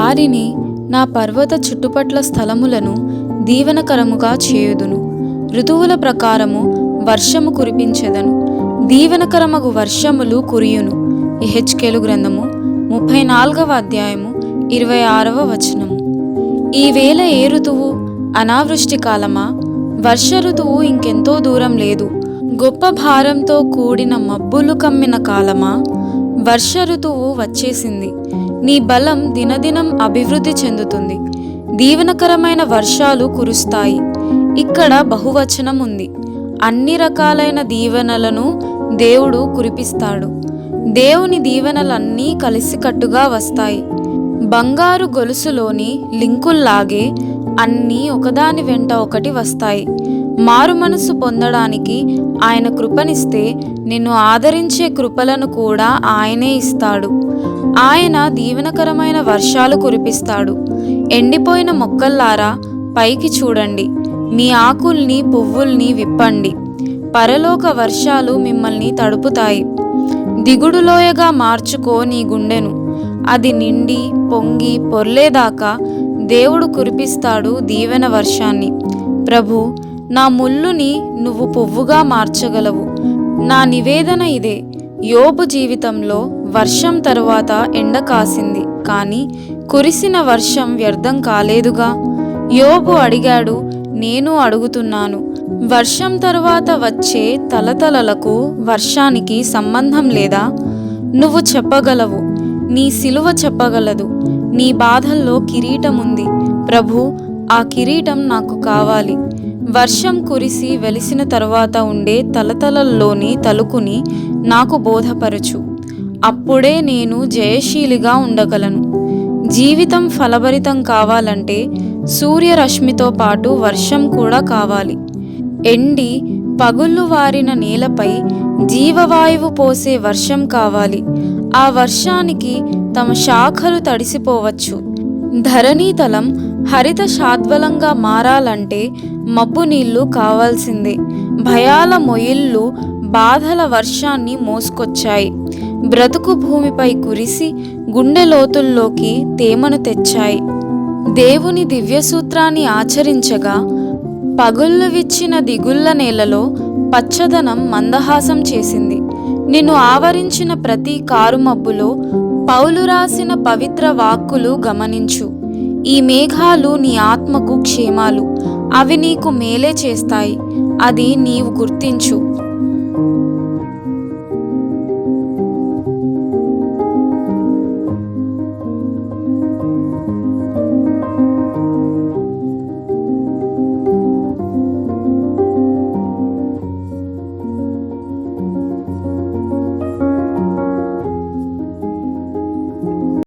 వారిని నా పర్వత చుట్టుపట్ల స్థలములను దీవెనకరముగా చేయుదును. ఋతువుల ప్రకారము వర్షము కురిపించెదను. దీవెనకరమగు వర్షములు కురియును. యెహెజ్కేలు గ్రంథము 34వ అధ్యాయము 26వ వచనము. ఈవేళ ఏ ఋతువు? అనావృష్టి కాలమా? వర్ష ఋతువు ఇంకెంతో దూరం లేదు. గొప్ప భారంతో కూడిన మబ్బులు కమ్మిన కాలమా? వర్ష ఋతువు వచ్చేసింది. నీ బలం దినదినం అభివృద్ధి చెందుతుంది. దీవెనకరమైన వర్షాలు కురుస్తాయి. ఇక్కడ బహువచనం ఉంది. అన్ని రకాలైన దీవెనలను దేవుడు కురిపిస్తాడు. దేవుని దీవెనలన్నీ కలిసికట్టుగా వస్తాయి. బంగారు గొలుసులోని లింకుల్లాగే అన్నీ ఒకదాని వెంట ఒకటి వస్తాయి. మారు మనసు పొందడానికి ఆయన కృపనిస్తే నిన్ను ఆదరించే కృపలను కూడా ఆయనే ఇస్తాడు. ఆయన దీవెనకరమైన వర్షాలు కురిపిస్తాడు. ఎండిపోయిన మొక్కల్లారా పైకి చూడండి, మీ ఆకుల్ని పువ్వుల్ని విప్పండి. పరలోక వర్షాలు మిమ్మల్ని తడుపుతాయి. దిగుడులోయగా మార్చుకో నీ గుండెను. అది నిండి పొంగి పొర్లేదాకా దేవుడు కురిపిస్తాడు దీవెన వర్షాన్ని. ప్రభు, నా ముల్లుని నువ్వు పువ్వుగా మార్చగలవు. నా నివేదన ఇదే. యోబు జీవితంలో వర్షం తరువాత ఎండ కాసింది, కానీ కురిసిన వర్షం వ్యర్థం కాలేదుగా. యోబు అడిగాడు, నేను అడుగుతున్నాను, వర్షం తరువాత వచ్చే తలతలలకు వర్షానికి సంబంధం లేదా? నువ్వు చెప్పగలవు, నీ సిలువ చెప్పగలదు. నీ బాధల్లో కిరీటం ఉంది. ప్రభు, ఆ కిరీటం నాకు కావాలి. వర్షం కురిసి వెలిసిన తరువాత ఉండే తలతలల్లోని తలుకుని నాకు బోధపరచు. అప్పుడే నేను జయశీలిగా ఉండగలను. జీవితం ఫలభరితం కావాలంటే సూర్యరశ్మితో పాటు వర్షం కూడా కావాలి. ఎండి పగుళ్ళు వారిన నేలపై జీవవాయువు పోసే వర్షం కావాలి. ఆ వర్షానికి తమ శాఖలు తడిసిపోవచ్చు. ధరణీతలం హరిత శాద్వలంగా మారాలంటే మబ్బు నీళ్లు కావాల్సిందే. భయాల మొయిళ్ళు బాధల వర్షాన్ని మోసుకొచ్చాయి. బ్రతుకు భూమిపై కురిసి గుండె లోతుల్లోకి తేమను తెచ్చాయి. దేవుని దివ్యసూత్రాన్ని ఆచరించగా పగుళ్ళు విచ్చిన దిగుళ్ళ నేలలో పచ్చదనం మందహాసం చేసింది. నిన్ను ఆవరించిన ప్రతి కారుమబ్బులో పౌలు రాసిన పవిత్ర వాక్కులు గమనించు. ఈ మేఘాలు నీ ఆత్మకు క్షేమాలు. అవి నీకు మేలే చేస్తాయి. అది నీవు గుర్తించు.